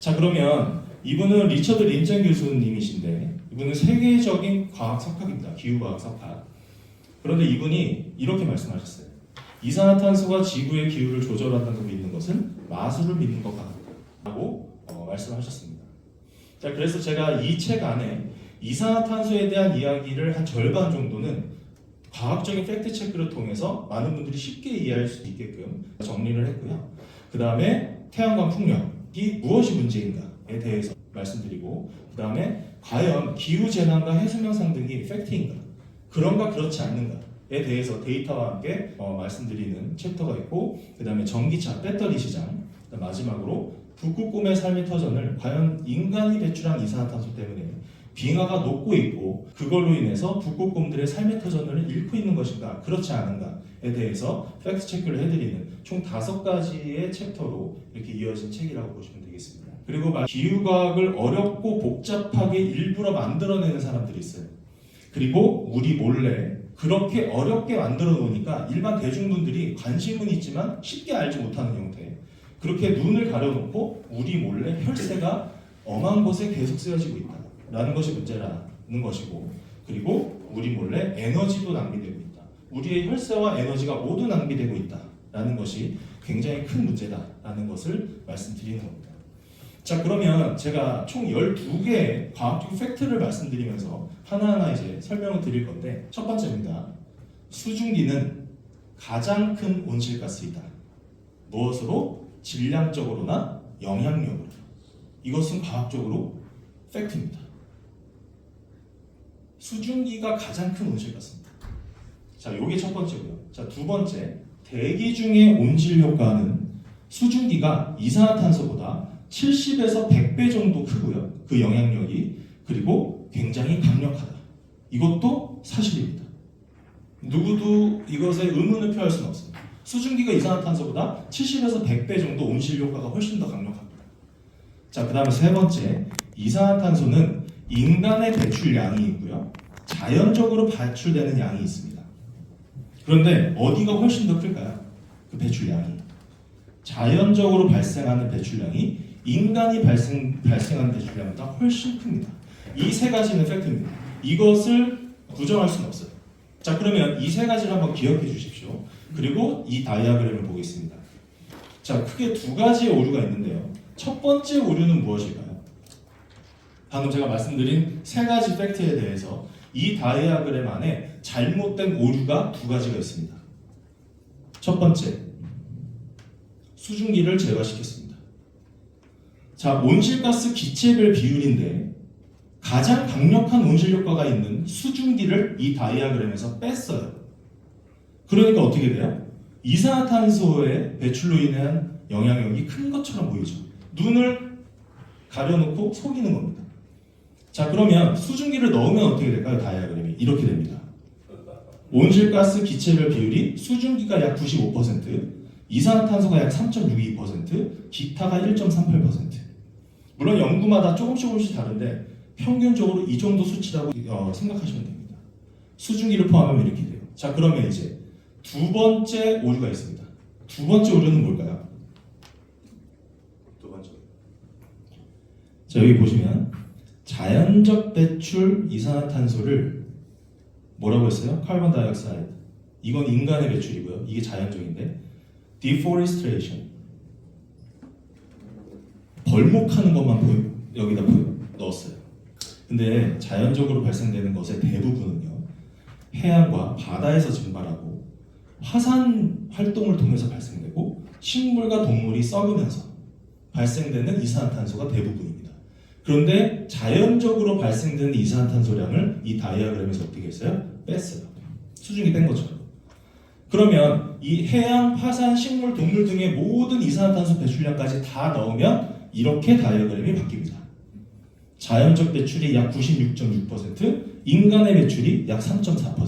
자, 그러면 이분은 리처드 린젠 교수님이신데 이분은 세계적인 과학 석학입니다. 기후과학 석학. 그런데 이분이 이렇게 말씀하셨어요. 이산화탄소가 지구의 기후를 조절한다고 믿는 것은 마술을 믿는 것 같다고 말씀하셨습니다. 자, 그래서 제가 이 책 안에 이산화탄소에 대한 이야기를 한 절반 정도는 과학적인 팩트 체크를 통해서 많은 분들이 쉽게 이해할 수 있게끔 정리를 했고요. 그 다음에 태양광 풍력이 무엇이 문제인가에 대해서 말씀드리고, 그 다음에 과연 기후재난과 해수면상 등이 팩트인가, 그런가 그렇지 않는가에 대해서 데이터와 함께 말씀드리는 챕터가 있고, 그 다음에 전기차, 배터리 시장, 마지막으로 북극곰의 삶의 터전을 과연 인간이 배출한 이산화탄소 때문에 빙하가 녹고 있고 그걸로 인해서 북극곰들의 삶의 터전을 잃고 있는 것인가 그렇지 않은가에 대해서 팩트 체크를 해드리는 총 5가지의 챕터로 이렇게 이어진 책이라고 보시면 되겠습니다. 그리고 기후과학을 어렵고 복잡하게 일부러 만들어내는 사람들이 있어요. 그리고 우리 몰래 그렇게 어렵게 만들어 놓으니까 일반 대중분들이 관심은 있지만 쉽게 알지 못하는 형태, 그렇게 눈을 가려놓고 우리 몰래 혈세가 엄한 곳에 계속 쓰여지고 있다 라는 것이 문제라는 것이고, 그리고 우리 몰래 에너지도 낭비되고 있다, 우리의 혈세와 에너지가 모두 낭비되고 있다 라는 것이 굉장히 큰 문제다라는 것을 말씀드리는 겁니다. 자, 그러면 제가 총 12개의 과학적 팩트를 말씀드리면서 하나하나 이제 설명을 드릴 건데, 첫 번째입니다. 수증기는 가장 큰 온실가스이다. 무엇으로? 질량적으로나 영향력으로. 이것은 과학적으로 팩트입니다. 수증기가 가장 큰 온실가스입니다. 자, 요게 첫 번째고요. 자, 두 번째, 대기 중의 온실 효과는 수증기가 이산화탄소보다 70에서 100배 정도 크고요. 그 영향력이. 그리고 굉장히 강력하다. 이것도 사실입니다. 누구도 이것에 의문을 표할 수는 없습니다. 수증기가 이산화탄소보다 70에서 100배 정도 온실 효과가 훨씬 더 강력합니다. 자, 그 다음에 세 번째, 이산화탄소는 인간의 배출량이 있고요, 자연적으로 배출되는 양이 있습니다. 그런데 어디가 훨씬 더 클까요? 그 배출량이. 자연적으로 발생하는 배출량이 인간이 발생하는 배출량보다 훨씬 큽니다. 이 세 가지는 팩트입니다. 이것을 부정할 수는 없어요. 자, 그러면 이 세 가지를 한번 기억해 주십시오. 그리고 이 다이아그램을 보겠습니다. 자, 크게 두 가지의 오류가 있는데요. 첫 번째 오류는 무엇일까요? 방금 제가 말씀드린 세 가지 팩트에 대해서 이 다이아그램 안에 잘못된 오류가 두 가지가 있습니다. 첫 번째, 수증기를 제거시켰습니다. 자, 온실가스 기체별 비율인데 가장 강력한 온실 효과가 있는 수증기를 이 다이아그램에서 뺐어요. 그러니까 어떻게 돼요? 이산화탄소의 배출로 인한 영향력이 큰 것처럼 보이죠. 눈을 가려놓고 속이는 겁니다. 자, 그러면 수증기를 넣으면 어떻게 될까요? 다이아그램이 이렇게 됩니다. 온실가스 기체별 비율이 수증기가 약 95%, 이산화탄소가 약 3.62%, 기타가 1.38%. 물론 연구마다 조금씩 다른데 평균적으로 이 정도 수치라고 생각하시면 됩니다. 수증기를 포함하면 이렇게 돼요. 자, 그러면 이제 두 번째 오류가 있습니다. 두 번째 오류는 뭘까요? 두 번째. 자, 여기 보시면 자연적 배출 이산화탄소를 뭐라고 했어요? 카본 다이옥사이드. 이건 인간의 배출이고요. 이게 자연적인데 deforestation. 벌목하는 것만 여기다 넣었어요. 근데 자연적으로 발생되는 것의 대부분은요, 해안과 바다에서 증발하고 화산 활동을 통해서 발생되고 식물과 동물이 썩으면서 발생되는 이산화탄소가 대부분입니다. 그런데 자연적으로 발생되는 이산화탄소량을 이 다이아그램에서 어떻게 했어요? 뺐어요. 수증기 뺀 것처럼. 그러면 이 해양, 화산, 식물, 동물 등의 모든 이산화탄소 배출량까지 다 넣으면 이렇게 다이아그램이 바뀝니다. 자연적 배출이 약 96.6%, 인간의 배출이 약 3.4%.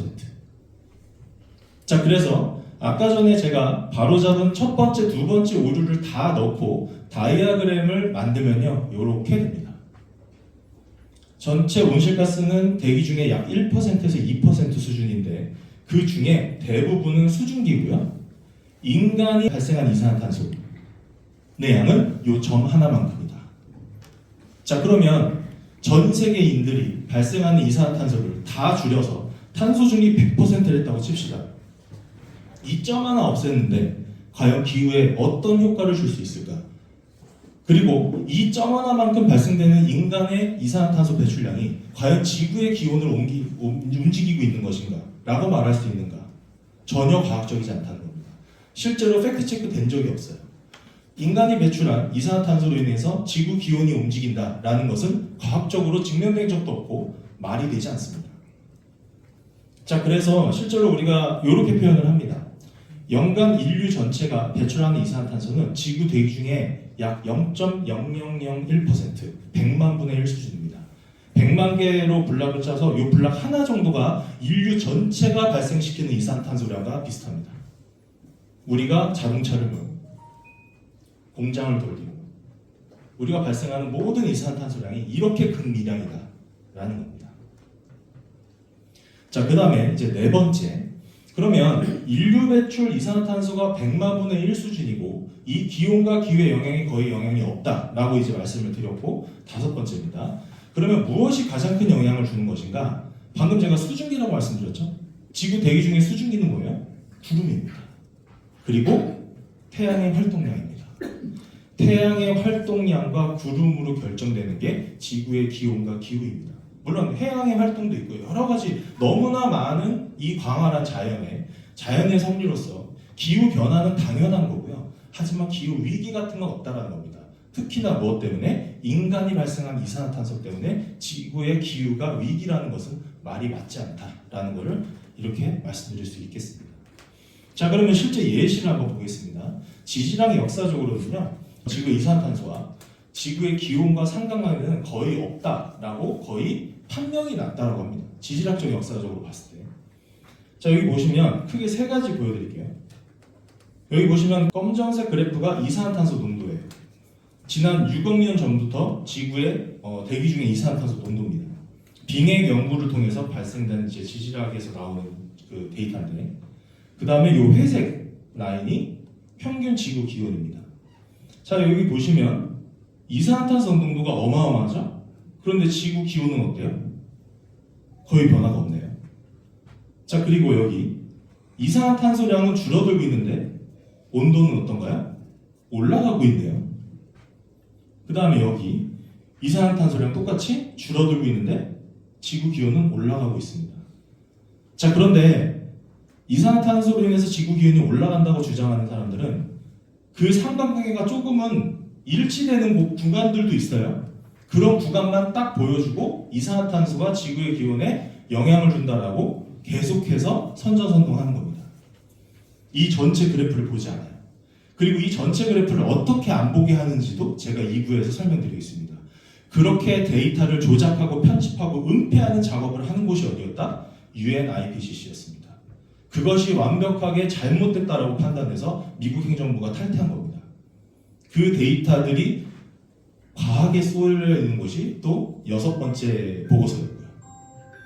자, 그래서 아까 전에 제가 바로잡은 첫 번째, 두 번째 오류를 다 넣고 다이아그램을 만들면요, 이렇게 됩니다. 전체 온실가스는 대기 중에 약 1%에서 2% 수준인데 그 중에 대부분은 수증기고요. 인간이 발생한 이산화탄소 내 양은 요 점 하나만큼이다. 자, 그러면 전 세계인들이 발생하는 이산화탄소를 다 줄여서 탄소 중립 100%를 했다고 칩시다. 이 점 하나 없앴는데 과연 기후에 어떤 효과를 줄 수 있을까? 그리고 이 점 하나만큼 발생되는 인간의 이산화탄소 배출량이 과연 지구의 기온을 움직이고 있는 것인가? 라고 말할 수 있는가? 전혀 과학적이지 않다는 겁니다. 실제로 팩트체크 된 적이 없어요. 인간이 배출한 이산화탄소로 인해서 지구 기온이 움직인다라는 것은 과학적으로 증명된 적도 없고 말이 되지 않습니다. 자, 그래서 실제로 우리가 이렇게 표현을 합니다. 연간 인류 전체가 배출하는 이산화탄소는 지구 대기 중에 약 0.0001%, 100만 분의 1 수준입니다. 100만 개로 블락을 짜서 이 블락 하나 정도가 인류 전체가 발생시키는 이산화탄소량과 비슷합니다. 우리가 자동차를 모으고 공장을 돌리고 우리가 발생하는 모든 이산화탄소량이 이렇게 극미량이다 라는 겁니다. 자, 그 다음에 이제 네 번째, 그러면 인류 배출 이산화탄소가 100만 분의 1 수준이고 이 기온과 기후의 영향이 거의 영향이 없다라고 이제 말씀을 드렸고, 다섯 번째입니다. 그러면 무엇이 가장 큰 영향을 주는 것인가? 방금 제가 수증기라고 말씀드렸죠. 지구 대기 중에 수증기는 뭐예요? 구름입니다. 그리고 태양의 활동량입니다. 태양의 활동량과 구름으로 결정되는 게 지구의 기온과 기후입니다. 물론 해양의 활동도 있고 여러 가지 너무나 많은 이 광활한 자연의 섭리로서 기후 변화는 당연한 거고요. 하지만 기후 위기 같은 건 없다라는 겁니다. 특히나 무엇 때문에? 인간이 발생한 이산화탄소 때문에 지구의 기후가 위기라는 것은 말이 맞지 않다라는 것을 이렇게 말씀드릴 수 있겠습니다. 자, 그러면 실제 예시를 한번 보겠습니다. 지질학의 역사적으로는요, 지구 이산화탄소와 지구의 기온과 상관관계는 거의 없다라고 거의 판명이 났다라고 합니다. 지질학적 역사적으로 봤을 때. 자, 여기 보시면 크게 세 가지 보여드릴게요. 여기 보시면 검정색 그래프가 이산화탄소 농도예요. 지난 6억 년 전부터 지구의 대기 중의 이산화탄소 농도입니다. 빙액 연구를 통해서 발생된 이제 지질학에서 나오는 그 데이터인데, 그 다음에 이 회색 라인이 평균 지구 기온입니다. 자, 여기 보시면 이산화탄소 농도가 어마어마하죠? 그런데 지구 기온은 어때요? 거의 변화가 없네요. 자, 그리고 여기 이산화탄소량은 줄어들고 있는데 온도는 어떤가요? 올라가고 있네요. 그 다음에 여기 이산화탄소량 똑같이 줄어들고 있는데 지구 기온은 올라가고 있습니다. 자, 그런데 이산화탄소로 인해서 지구 기온이 올라간다고 주장하는 사람들은 그 상관관계가 조금은 일치되는 구간들도 있어요. 그런 구간만 딱 보여주고 이산화탄소가 지구의 기온에 영향을 준다라고 계속해서 선전선동하는 겁니다. 이 전체 그래프를 보지 않아요. 그리고 이 전체 그래프를 어떻게 안 보게 하는지도 제가 2부에서 설명드리겠습니다. 그렇게 데이터를 조작하고 편집하고 은폐하는 작업을 하는 곳이 어디였다? UNIPCC였습니다. 그것이 완벽하게 잘못됐다라고 판단해서 미국 행정부가 탈퇴한 겁니다. 그 데이터들이 과하게 쏠려 있는 곳이 또 여섯 번째 보고서였고요.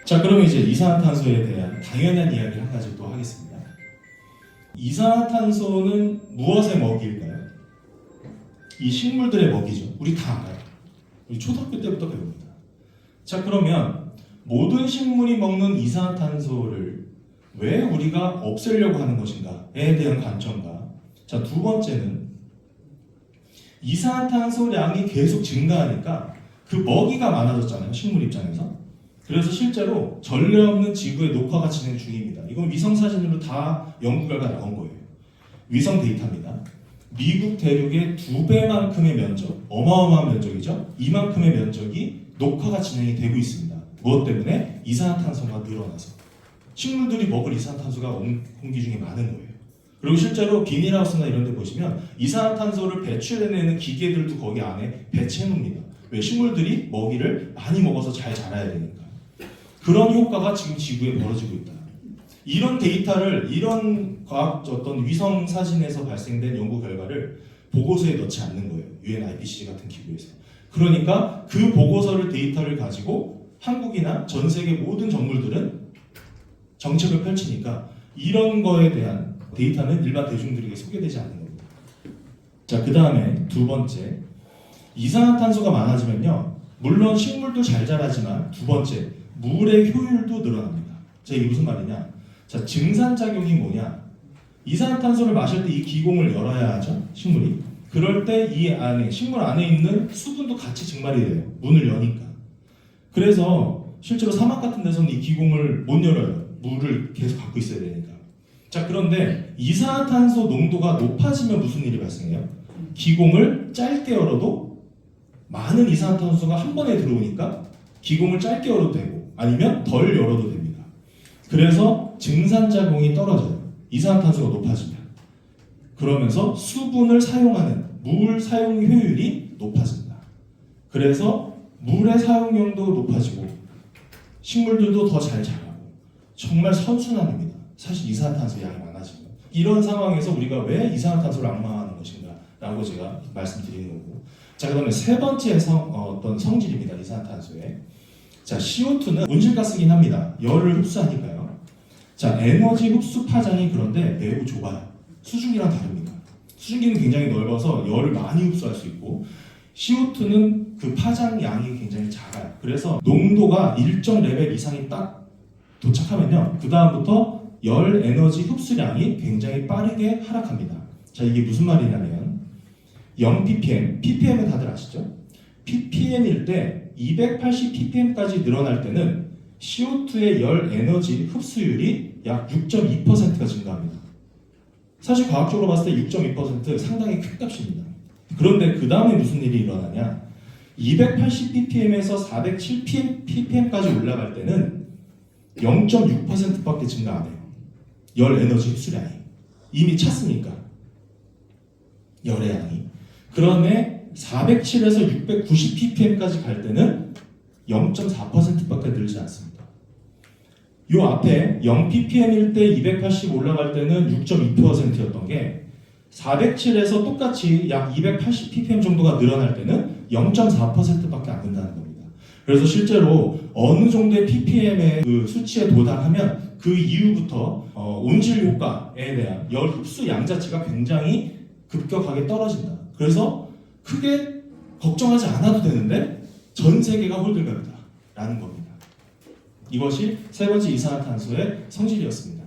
자, 그러면 이제 이산화탄소에 대한 당연한 이야기를 한 가지 또 하겠습니다. 이산화탄소는 무엇의 먹이일까요? 이 식물들의 먹이죠. 우리 다 알아요. 우리 초등학교 때부터 배웁니다. 자, 그러면 모든 식물이 먹는 이산화탄소를 왜 우리가 없애려고 하는 것인가에 대한 관점과, 자, 두 번째는 이산화탄소량이 계속 증가하니까 그 먹이가 많아졌잖아요, 식물 입장에서. 그래서 실제로 전례 없는 지구의 녹화가 진행 중입니다. 이건 위성 사진으로 다 연구 결과 나온 거예요. 위성 데이터입니다. 미국 대륙의 2배만큼의 면적, 어마어마한 면적이죠. 이만큼의 면적이 녹화가 진행이 되고 있습니다. 무엇 때문에? 이산화탄소가 늘어나서. 식물들이 먹을 이산화탄소가 공기 중에 많은 거예요. 그리고 실제로 비닐하우스나 이런 데 보시면 이산화탄소를 배출해내는 기계들도 거기 안에 배치해 놓습니다. 왜? 식물들이 먹이를 많이 먹어서 잘 자라야 되니까. 그런 효과가 지금 지구에 벌어지고 있다. 이런 데이터를, 이런 과학 어떤 위성 사진에서 발생된 연구 결과를 보고서에 넣지 않는 거예요. UNIPCC 같은 기구에서. 그러니까 그 보고서를, 데이터를 가지고 한국이나 전 세계 모든 정부들은 정책을 펼치니까 이런 거에 대한 데이터는 일반 대중들에게 소개되지 않는 겁니다. 자, 그 다음에 두 번째, 이산화탄소가 많아지면요, 물론 식물도 잘 자라지만 두 번째, 물의 효율도 늘어납니다. 자, 이게 무슨 말이냐? 자, 증산작용이 뭐냐? 이산화탄소를 마실 때 이 기공을 열어야 하죠, 식물이. 그럴 때 이 안에, 식물 안에 있는 수분도 같이 증발이 돼요. 문을 여니까. 그래서 실제로 사막 같은 데서는 이 기공을 못 열어요. 물을 계속 갖고 있어야 되니까. 자, 그런데 이산화탄소 농도가 높아지면 무슨 일이 발생해요? 기공을 짧게 열어도 많은 이산화탄소가 한 번에 들어오니까 기공을 짧게 열어도 되고 아니면 덜 열어도 됩니다. 그래서 증산작용이 떨어져요. 이산화탄소가 높아지면. 그러면서 수분을 사용하는 물 사용 효율이 높아진다. 그래서 물의 사용량도 높아지고 식물들도 더 잘 자라고 정말 선순환입니다. 사실 이산화탄소 양이 많아지면. 이런 상황에서 우리가 왜 이산화탄소를 악마하는 것인가 라고 제가 말씀드리는 거고. 자, 그 다음에 세 번째 어떤 성질입니다. 이산화탄소의. 자, CO2는 온실가스긴 합니다. 열을 흡수하니까요. 자, 에너지 흡수 파장이 그런데 매우 좁아요. 수증기랑 다릅니다. 수증기는 굉장히 넓어서 열을 많이 흡수할 수 있고 CO2는 그 파장 양이 굉장히 작아요. 그래서 농도가 일정 레벨 이상이 딱 도착하면요, 그 다음부터 열 에너지 흡수량이 굉장히 빠르게 하락합니다. 자, 이게 무슨 말이냐면 0ppm, ppm은 다들 아시죠? ppm일 때 280ppm까지 늘어날 때는 CO2의 열 에너지 흡수율이 약 6.2%가 증가합니다. 사실 과학적으로 봤을 때 6.2% 상당히 큰 값입니다. 그런데 그 다음에 무슨 일이 일어나냐? 280ppm에서 407ppm까지 올라갈 때는 0.6%밖에 증가 안 해요. 열 에너지 흡수량이. 이미 찼으니까. 열의 양이. 그런데 407에서 690ppm까지 갈 때는 0.4%밖에 늘지 않습니다. 요 앞에 0ppm일 때 280 올라갈 때는 6.2%였던 게 407에서 똑같이 약 280ppm 정도가 늘어날 때는 0.4%밖에 안 된다는 겁니다. 그래서 실제로 어느 정도의 ppm의 그 수치에 도달하면 그 이후부터 온실 효과에 대한 열 흡수 양 자체가 굉장히 급격하게 떨어진다. 그래서 크게 걱정하지 않아도 되는데 전 세계가 홀들갑니다 라는 겁니다. 이것이 세 번째 이산화탄소의 성질이었습니다.